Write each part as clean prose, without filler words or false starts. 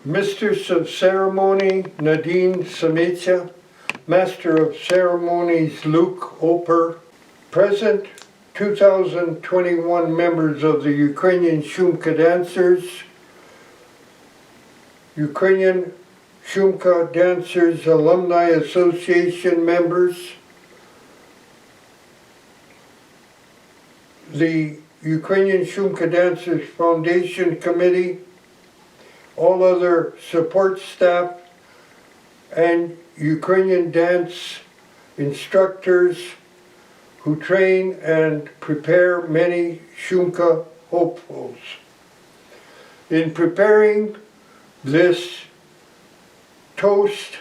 Mistress of Ceremony Nadine Samitsa, Master of Ceremonies Luke Oper, present 2021 members of the Ukrainian Shumka dancers, Ukrainian Shumka Dancers Alumni Association members, the Ukrainian Shumka Dancers Foundation Committee, all other support staff, and Ukrainian dance instructors who train and prepare many Shumka hopefuls. In preparing this toast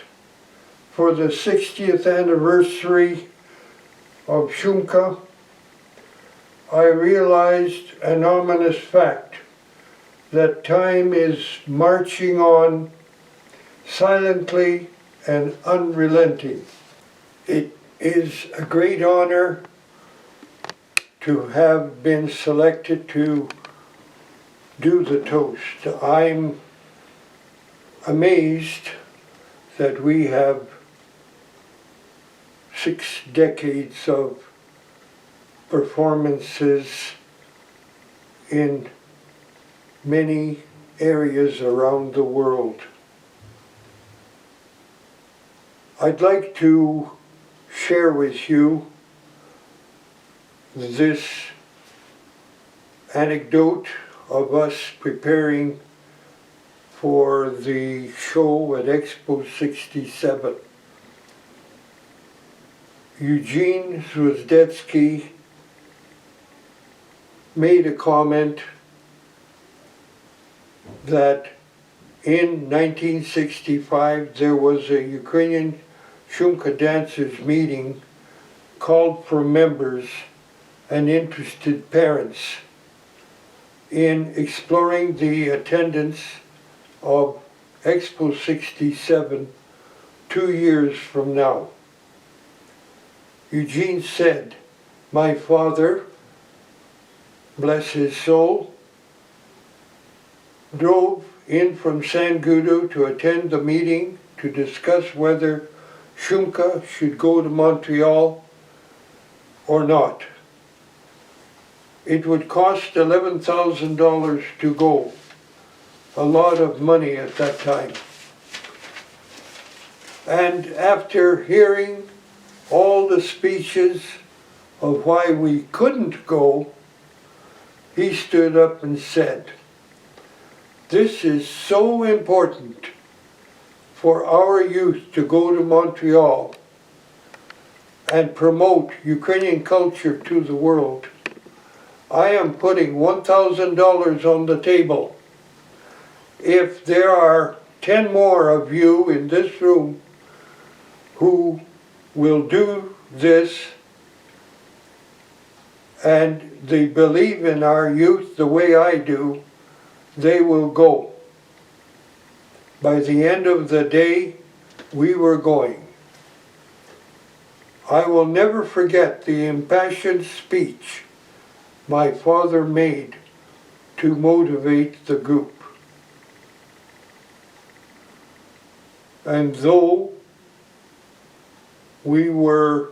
for the 60th anniversary of Shumka, I realized an ominous fact, that time is marching on silently and unrelenting. It is a great honor to have been selected to do the toast. I'm amazed that we have 6 decades of performances in many areas around the world. I'd like to share with you this anecdote of us preparing for the show at Expo 67. Eugene Zwizdetsky made a comment that in 1965 there was a Ukrainian Shumka dancers meeting called for members and interested parents in exploring the attendance of Expo 67 2 years from now. Eugene said, "My father, bless his soul, drove in from San Guido to attend the meeting to discuss whether Shumka should go to Montreal or not. It would cost $11,000 to go, a lot of money at that time. And after hearing all the speeches of why we couldn't go, he stood up and said, 'This is so important for our youth to go to Montreal and promote Ukrainian culture to the world. I am putting $1,000 on the table. If there are 10 more of you in this room who will do this and they believe in our youth the way I do, they will go.' By the end of the day, we were going. I will never forget the impassioned speech my father made to motivate the group. And though we were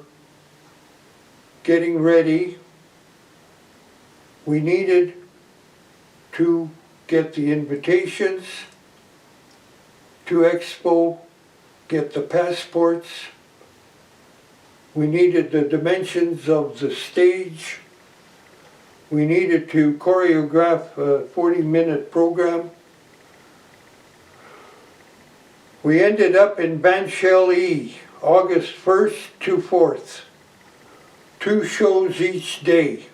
getting ready, we needed to get the invitations to Expo, get the passports. We needed the dimensions of the stage. We needed to choreograph a 40-minute program. We ended up in Banshell, August 1st to 4th, 2 shows each day.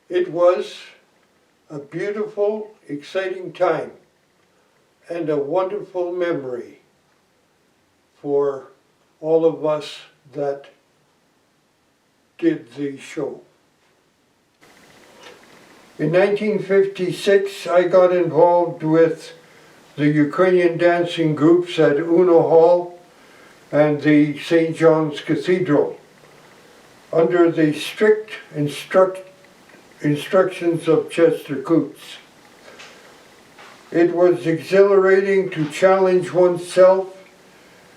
It was a beautiful, exciting time and a wonderful memory for all of us that did the show. In 1956, I got involved with the Ukrainian dancing groups at Uno Hall and the St. John's Cathedral under the strict instructions of Chester Coots. It was exhilarating to challenge oneself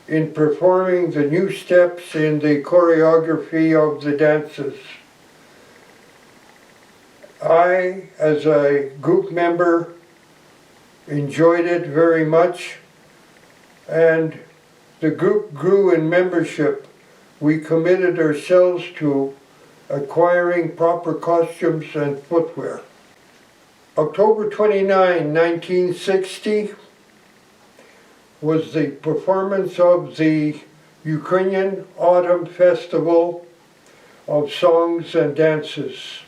in performing the new steps in the choreography of the dances. I, as a group member, enjoyed it very much, and the group grew in membership. We committed ourselves to acquiring proper costumes and footwear. October 29, 1960 was the performance of the Ukrainian Autumn Festival of Songs and Dances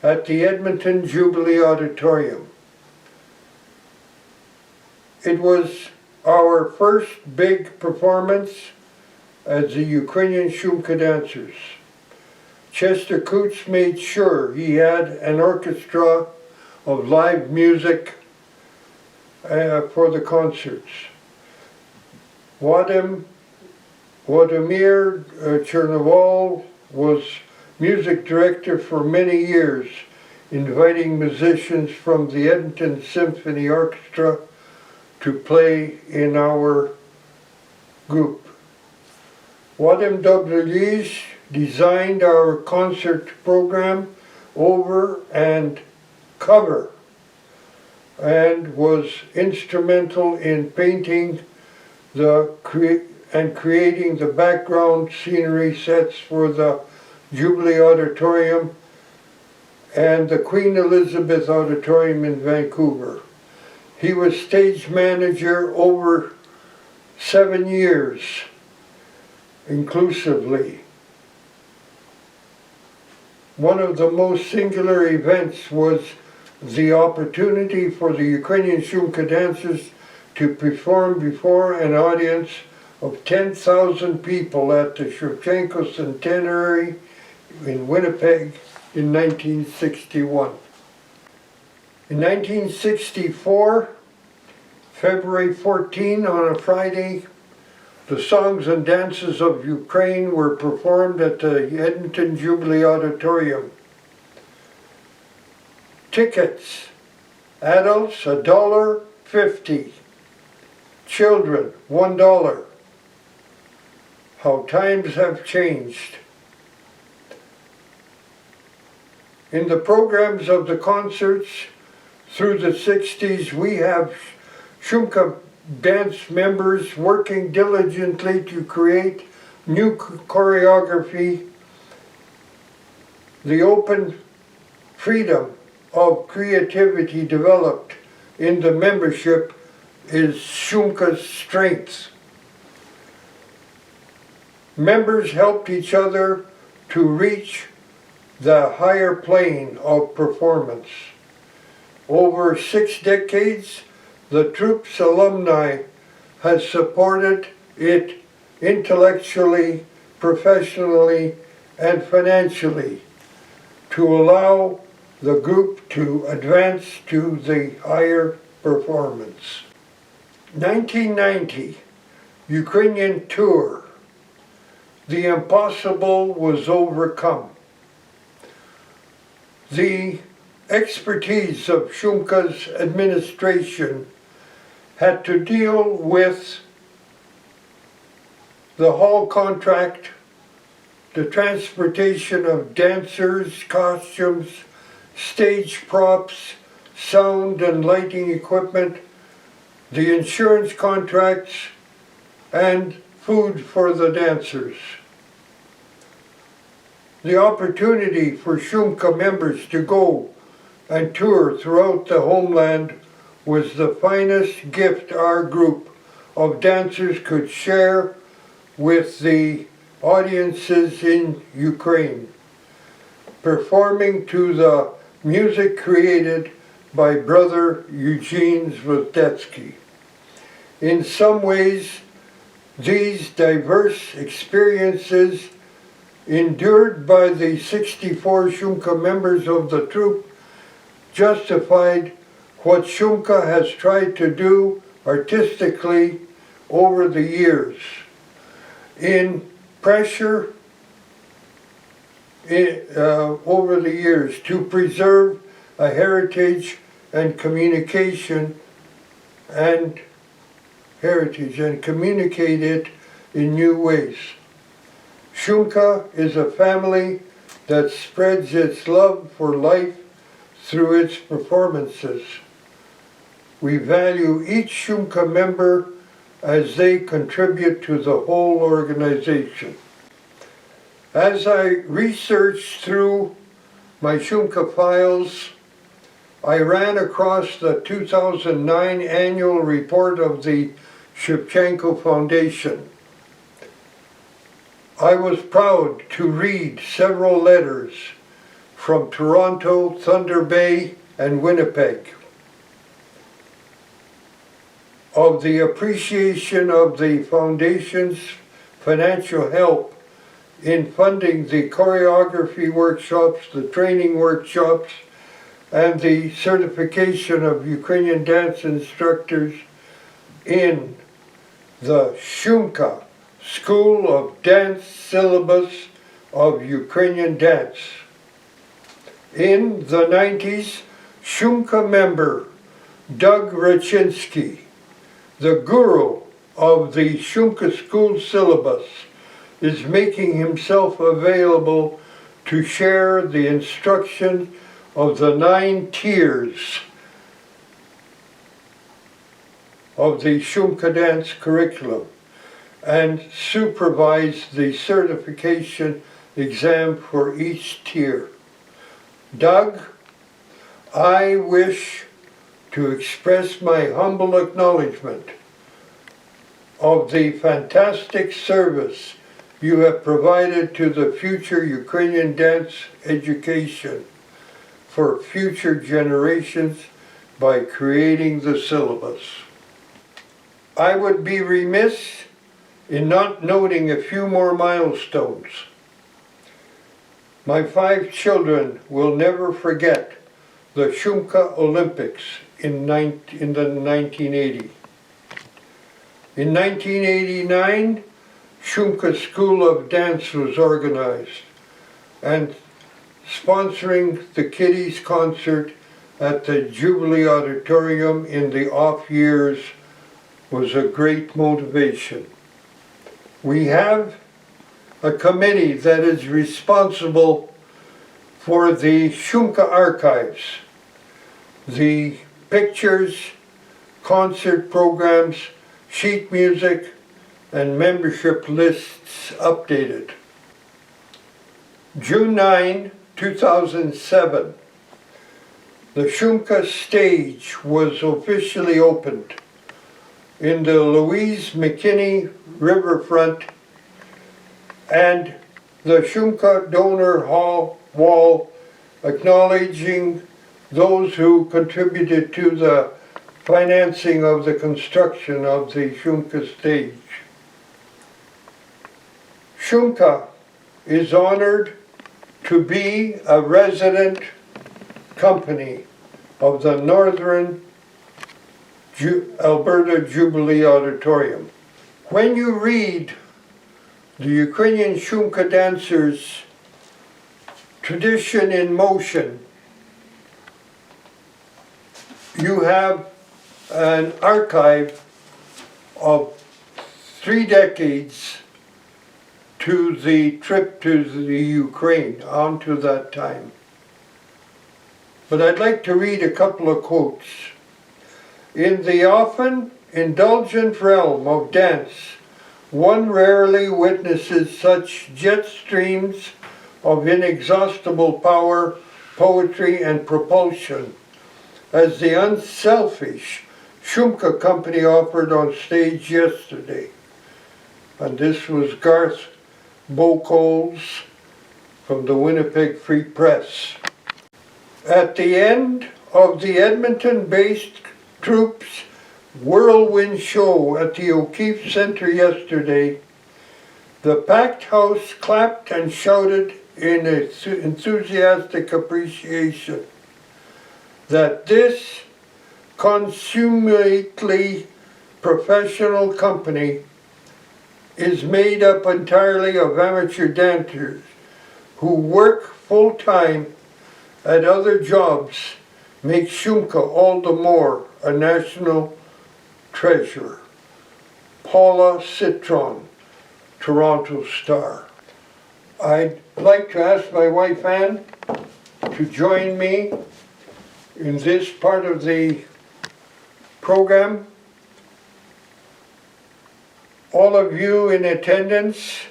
at the Edmonton Jubilee Auditorium. It was our first big performance as the Ukrainian Shumka dancers. Chester Coots made sure he had an orchestra of live music for the concerts. Vladimir Chernoval was music director for many years, inviting musicians from the Edmonton Symphony Orchestra to play in our group. Vadim Dobrilish designed our concert program over and cover and was instrumental in painting and creating the background scenery sets for the Jubilee Auditorium and the Queen Elizabeth Auditorium in Vancouver. He was stage manager over 7 years inclusively. One of the most singular events was the opportunity for the Ukrainian Shumka dancers to perform before an audience of 10,000 people at the Shevchenko Centenary in Winnipeg in 1961. In 1964, February 14, on a Friday, the songs and dances of Ukraine were performed at the Edmonton Jubilee Auditorium. Tickets, adults $1.50, children $1. How times have changed. In the programs of the concerts through the 60s, we have Shumka dance members working diligently to create new choreography. The open freedom of creativity developed in the membership is Shumka's strength. Members helped each other to reach the higher plane of performance. Over 6 decades, the troupe's alumni has supported it intellectually, professionally, and financially to allow the group to advance to the higher performance. 1990, Ukrainian tour. The impossible was overcome. The expertise of Shumka's administration had to deal with the hall contract, the transportation of dancers, costumes, stage props, sound and lighting equipment, the insurance contracts, and food for the dancers. The opportunity for Shumka members to go and tour throughout the homeland was the finest gift our group of dancers could share with the audiences in Ukraine, performing to the music created by Brother Eugene Zvozdetsky. In some ways, these diverse experiences endured by the 64 Shumka members of the troupe justified what Shumka has tried to do artistically over the years. Over the years to preserve a heritage and communication and heritage and communicate it in new ways. Shumka is a family that spreads its love for life through its performances. We value each Shumka member as they contribute to the whole organization. As I researched through my Shumka files, I ran across the 2009 annual report of the Shevchenko Foundation. I was proud to read several letters from Toronto, Thunder Bay, and Winnipeg of the appreciation of the Foundation's financial help in funding the choreography workshops, the training workshops, and the certification of Ukrainian dance instructors in the Shumka School of Dance syllabus of Ukrainian dance. In the 90s, Shumka member Doug Rachinsky, the guru of the Shumka school syllabus, is making himself available to share the instruction of the 9 tiers of the Shumka dance curriculum and supervise the certification exam for each tier. Doug, I wish to express my humble acknowledgement of the fantastic service you have provided to the future Ukrainian dance education for future generations by creating the syllabus. I would be remiss in not noting a few more milestones. My 5 children will never forget the Shumka Olympics in the 1980. In 1989, Shumka School of Dance was organized, and sponsoring the Kiddies concert at the Jubilee Auditorium in the off years was a great motivation. We have a committee that is responsible for the Shumka archives, the pictures, concert programs, sheet music, and membership lists updated. June 9, 2007, the Shumka stage was officially opened in the Louise McKinney riverfront, and the Shumka donor hall wall acknowledging those who contributed to the financing of the construction of the Shumka stage. Shumka is honored to be a resident company of the Northern Alberta Jubilee Auditorium. When you read the Ukrainian Shumka dancers' tradition in motion, you have an archive of 3 decades to the trip to the Ukraine, onto that time. But I'd like to read a couple of quotes. In the often indulgent realm of dance, one rarely witnesses such jet streams of inexhaustible power, poetry, and propulsion as the unselfish Shumka company offered on stage yesterday. And this was Garth Bocoles from the Winnipeg Free Press. At the end of the Edmonton-based troops' whirlwind show at the O'Keefe Centre yesterday, the packed house clapped and shouted in enthusiastic appreciation that this consummately professional company is made up entirely of amateur dancers who work full-time at other jobs, makes Shumka all the more a national treasurer, Paula Citron, Toronto Star. I'd like to ask my wife Ann to join me in this part of the program. All of you in attendance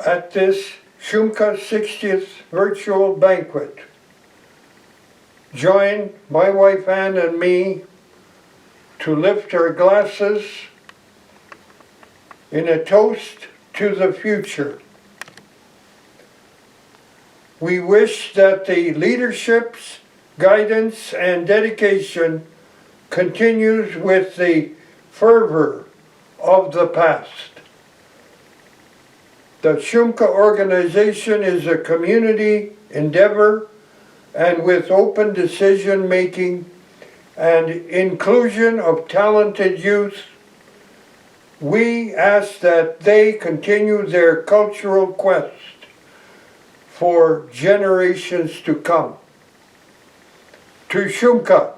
at this Shumka 60th virtual banquet, join my wife Ann and me to lift our glasses in a toast to the future. We wish that the leadership's guidance and dedication continues with the fervor of the past. The Shumka organization is a community endeavor, and with open decision-making and inclusion of talented youth, we ask that they continue their cultural quest for generations to come. To Shumka,